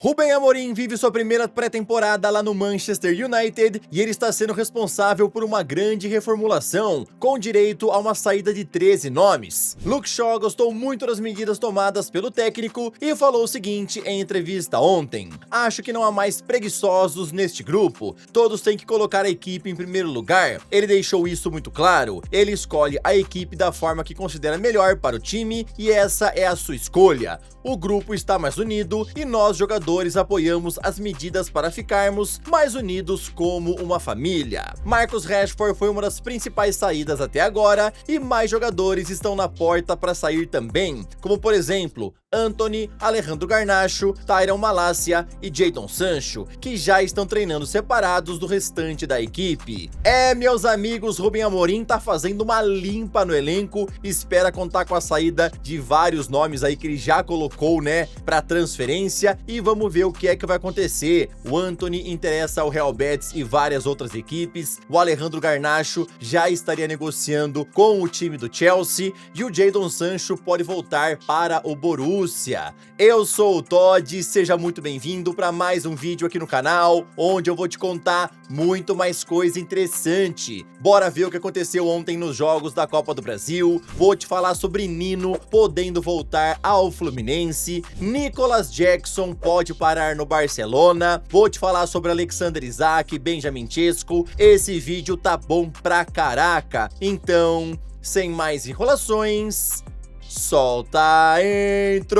Rubem Amorim vive sua primeira pré-temporada lá no Manchester United e ele está sendo responsável por uma grande reformulação, com direito a uma saída de 13 nomes. Luke Shaw gostou muito das medidas tomadas pelo técnico e falou o seguinte em entrevista ontem: "Acho que não há mais preguiçosos neste grupo, todos têm que colocar a equipe em primeiro lugar." Ele deixou isso muito claro, ele escolhe a equipe da forma que considera melhor para o time e essa é a sua escolha. O grupo está mais unido e nós, jogadores, apoiamos as medidas para ficarmos mais unidos como uma família. Marcus Rashford foi uma das principais saídas até agora e mais jogadores estão na porta para sair também, como por exemplo Antony, Alejandro Garnacho, Tyrell Malacia e Jadon Sancho, que já estão treinando separados do restante da equipe. Meus amigos, Rubem Amorim tá fazendo uma limpa no elenco, espera contar com a saída de vários nomes aí que ele já colocou, né, para transferência, e vamos ver o que é que vai acontecer. O Antony interessa ao Real Betis e várias outras equipes, o Alejandro Garnacho já estaria negociando com o time do Chelsea e o Jadon Sancho pode voltar para o Borussia. Eu sou o Todd, seja muito bem-vindo para mais um vídeo aqui no canal, onde eu vou te contar muito mais coisa interessante. Bora ver o que aconteceu ontem nos jogos da Copa do Brasil, vou te falar sobre Nino podendo voltar ao Fluminense, Nicolas Jackson pode parar no Barcelona, vou te falar sobre Alexander Isak, Benjamin Sesko, esse vídeo tá bom pra caraca. Então, sem mais enrolações, solta a intro!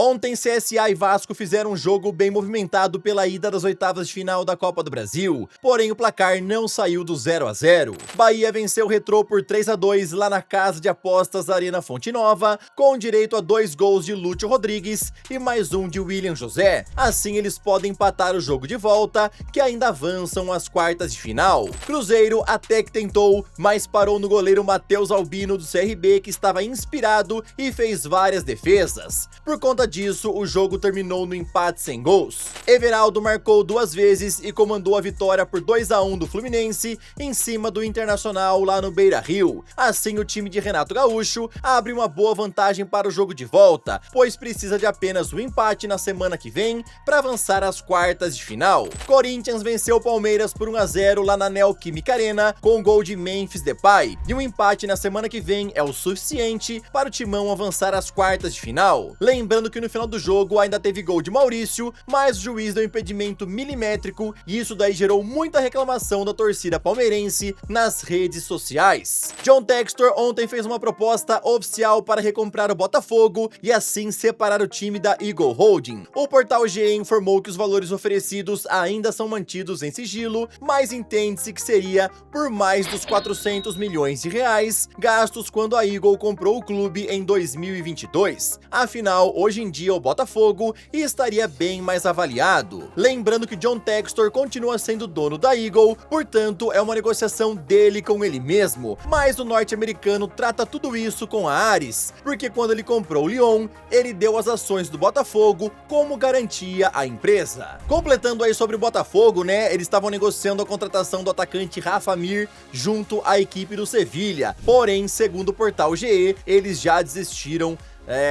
Ontem, CSA e Vasco fizeram um jogo bem movimentado pela ida das oitavas de final da Copa do Brasil, porém o placar não saiu do 0 a 0. Bahia venceu o Retrô por 3 a 2 lá na casa de apostas Arena Fonte Nova, com direito a 2 gols de Lúcio Rodrigues e mais um de William José. Assim eles podem empatar o jogo de volta, que ainda avançam às quartas de final. Cruzeiro até que tentou, mas parou no goleiro Matheus Albino do CRB, que estava inspirado e fez várias defesas. Por conta disso, o jogo terminou no empate sem gols. Everaldo marcou 2 vezes e comandou a vitória por 2 a 1 do Fluminense em cima do Internacional lá no Beira-Rio. Assim, o time de Renato Gaúcho abre uma boa vantagem para o jogo de volta, pois precisa de apenas um empate na semana que vem para avançar às quartas de final. Corinthians venceu o Palmeiras por 1 a 0 lá na Neoquímica Arena com um gol de Memphis Depay, e um empate na semana que vem é o suficiente para o Timão avançar às quartas de final. Lembrando que no final do jogo ainda teve gol de Maurício, mas o juiz deu impedimento milimétrico e isso daí gerou muita reclamação da torcida palmeirense nas redes sociais. John Textor ontem fez uma proposta oficial para recomprar o Botafogo e assim separar o time da Eagle Holding. O portal GE informou que os valores oferecidos ainda são mantidos em sigilo, mas entende-se que seria por mais dos 400 milhões de reais gastos quando a Eagle comprou o clube em 2022. Afinal, hoje em dia o Botafogo estaria bem mais avaliado. Lembrando que John Textor continua sendo dono da Eagle, portanto é uma negociação dele com ele mesmo, mas o norte-americano trata tudo isso com a Ares, porque quando ele comprou o Lyon, ele deu as ações do Botafogo como garantia à empresa. Completando aí sobre o Botafogo, né, eles estavam negociando a contratação do atacante Rafa Mir junto à equipe do Sevilha, porém, segundo o portal GE, eles já desistiram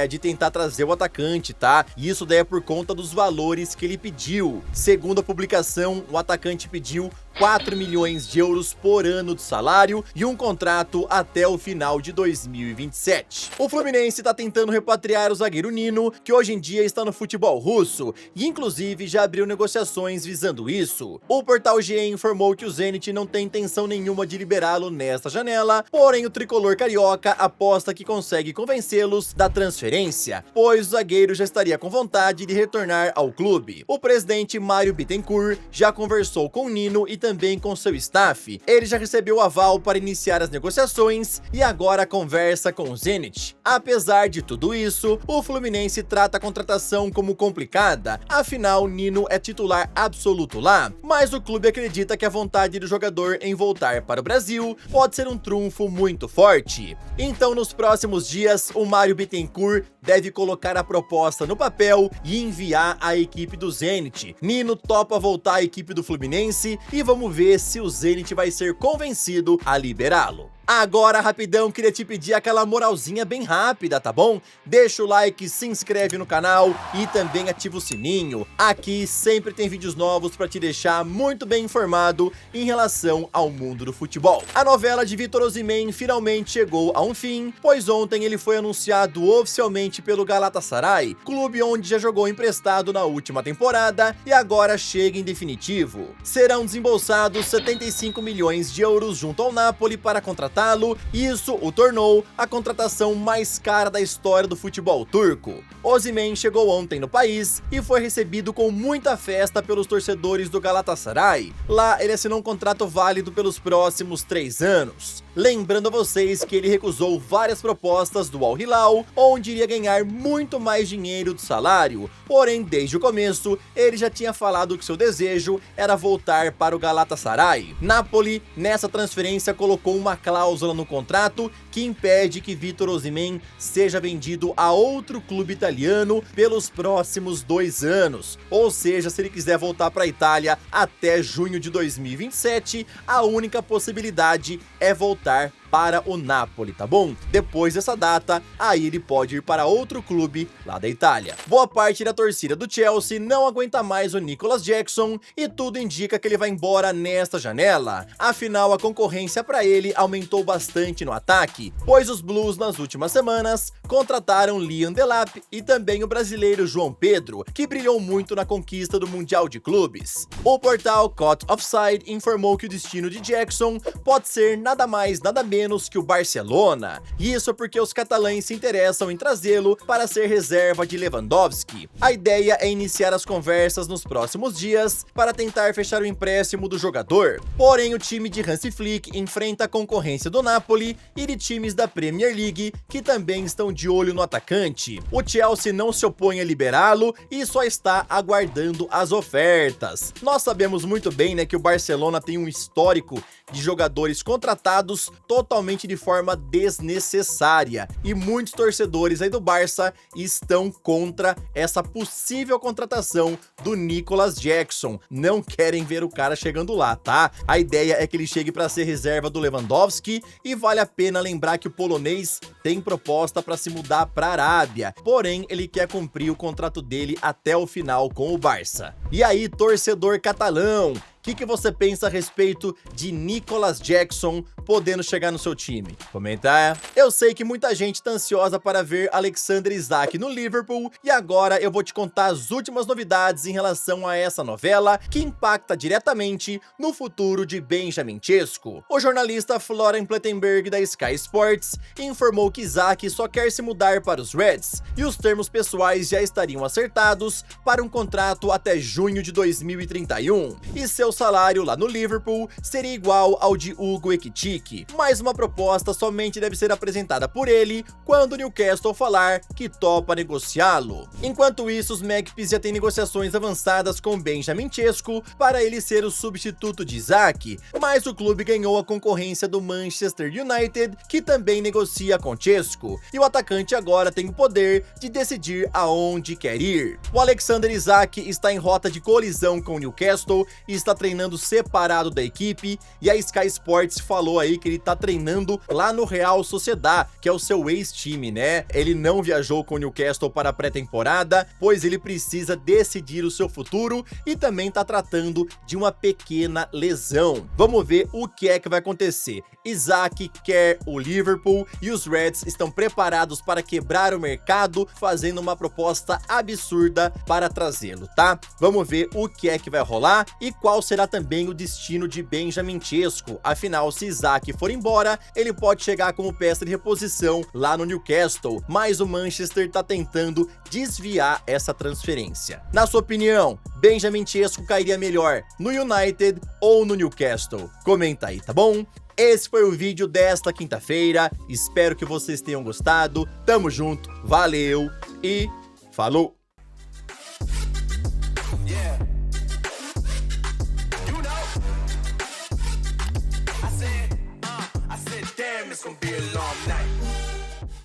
de tentar trazer o atacante, tá? E isso daí é por conta dos valores que ele pediu. Segundo a publicação, o atacante pediu 4 milhões de euros por ano de salário e um contrato até o final de 2027. O Fluminense está tentando repatriar o zagueiro Nino, que hoje em dia está no futebol russo, e inclusive já abriu negociações visando isso. O portal GE informou que o Zenit não tem intenção nenhuma de liberá-lo nesta janela, porém o tricolor carioca aposta que consegue convencê-los da transferência, pois o zagueiro já estaria com vontade de retornar ao clube. O presidente Mário Bittencourt já conversou com o Nino e também com seu staff. Ele já recebeu o aval para iniciar as negociações e agora conversa com o Zenit. Apesar de tudo isso, o Fluminense trata a contratação como complicada, afinal Nino é titular absoluto lá, mas o clube acredita que a vontade do jogador em voltar para o Brasil pode ser um trunfo muito forte. Então nos próximos dias, o Mário Bittencourt deve colocar a proposta no papel e enviar à equipe do Zenit. Nino topa voltar à equipe do Fluminense e vamos ver se o Zenit vai ser convencido a liberá-lo. Agora, rapidão, queria te pedir aquela moralzinha bem rápida, tá bom? Deixa o like, se inscreve no canal e também ativa o sininho. Aqui sempre tem vídeos novos pra te deixar muito bem informado em relação ao mundo do futebol. A novela de Victor Osimhen finalmente chegou a um fim, pois ontem ele foi anunciado oficialmente pelo Galatasaray, clube onde já jogou emprestado na última temporada e agora chega em definitivo. Serão desembolsados 75 milhões de euros junto ao Napoli para contratar. Isso o tornou a contratação mais cara da história do futebol turco. Osimhen chegou ontem no país e foi recebido com muita festa pelos torcedores do Galatasaray. Lá ele assinou um contrato válido pelos próximos 3 anos. Lembrando a vocês que ele recusou várias propostas do Al Hilal, onde iria ganhar muito mais dinheiro do salário, porém desde o começo ele já tinha falado que seu desejo era voltar para o Galatasaray. Napoli nessa transferência colocou uma cláusula no contrato que impede que Victor Osimhen seja vendido a outro clube italiano pelos próximos 2 anos, ou seja, se ele quiser voltar para a Itália até junho de 2027, a única possibilidade é voltar para o Napoli, tá bom? Depois dessa data, aí ele pode ir para outro clube lá da Itália. Boa parte da torcida do Chelsea não aguenta mais o Nicolas Jackson e tudo indica que ele vai embora nesta janela. Afinal, a concorrência para ele aumentou bastante no ataque, pois os Blues nas últimas semanas contrataram Liam Delap e também o brasileiro João Pedro, que brilhou muito na conquista do Mundial de Clubes. O portal Caught Offside informou que o destino de Jackson pode ser nada mais nada menos que o Barcelona, e isso porque os catalães se interessam em trazê-lo para ser reserva de Lewandowski. A ideia é iniciar as conversas nos próximos dias para tentar fechar o empréstimo do jogador, porém o time de Hansi Flick enfrenta a concorrência do Napoli e de times da Premier League que também estão de olho no atacante. O Chelsea não se opõe a liberá-lo e só está aguardando as ofertas. Nós sabemos muito bem, né, que o Barcelona tem um histórico de jogadores contratados totalmente de forma desnecessária e muitos torcedores aí do Barça estão contra essa possível contratação do Nicolas Jackson. Não querem ver o cara chegando lá, tá? A ideia é que ele chegue para ser reserva do Lewandowski e vale a pena lembrar que o polonês tem proposta para se mudar para a Arábia, porém ele quer cumprir o contrato dele até o final com o Barça. E aí, torcedor catalão, o que você pensa a respeito de Nicolas Jackson podendo chegar no seu time? Comenta aí. Eu sei que muita gente tá ansiosa para ver Alexander Isak no Liverpool e agora eu vou te contar as últimas novidades em relação a essa novela que impacta diretamente no futuro de Benjamin Sesko. O jornalista Florian Plettenberg da Sky Sports informou que Isak só quer se mudar para os Reds e os termos pessoais já estariam acertados para um contrato até junho de 2031 e seu salário lá no Liverpool seria igual ao de Hugo Ekitike, mas uma proposta somente deve ser apresentada por ele quando o Newcastle falar que topa negociá-lo. Enquanto isso, os Magpies já têm negociações avançadas com Benjamin Sesko para ele ser o substituto de Isak, mas o clube ganhou a concorrência do Manchester United, que também negocia com Sesko, e o atacante agora tem o poder de decidir aonde quer ir. O Alexander Isak está em rota de colisão com o Newcastle e está treinando separado da equipe, e a Sky Sports falou aí que ele tá treinando lá no Real Sociedad, que é o seu ex-time, né? Ele não viajou com o Newcastle para a pré-temporada, pois ele precisa decidir o seu futuro e também tá tratando de uma pequena lesão. Vamos ver o que é que vai acontecer. Isak quer o Liverpool e os Reds estão preparados para quebrar o mercado, fazendo uma proposta absurda para trazê-lo, tá? Vamos ver o que é que vai rolar e qual será também o destino de Benjamin Sesko. Afinal, se Isak for embora, ele pode chegar como peça de reposição lá no Newcastle, mas o Manchester tá tentando desviar essa transferência. Na sua opinião, Benjamin Sesko cairia melhor no United ou no Newcastle? Comenta aí, tá bom? Esse foi o vídeo desta quinta-feira, espero que vocês tenham gostado, tamo junto, valeu e falou! It's gonna be a long night.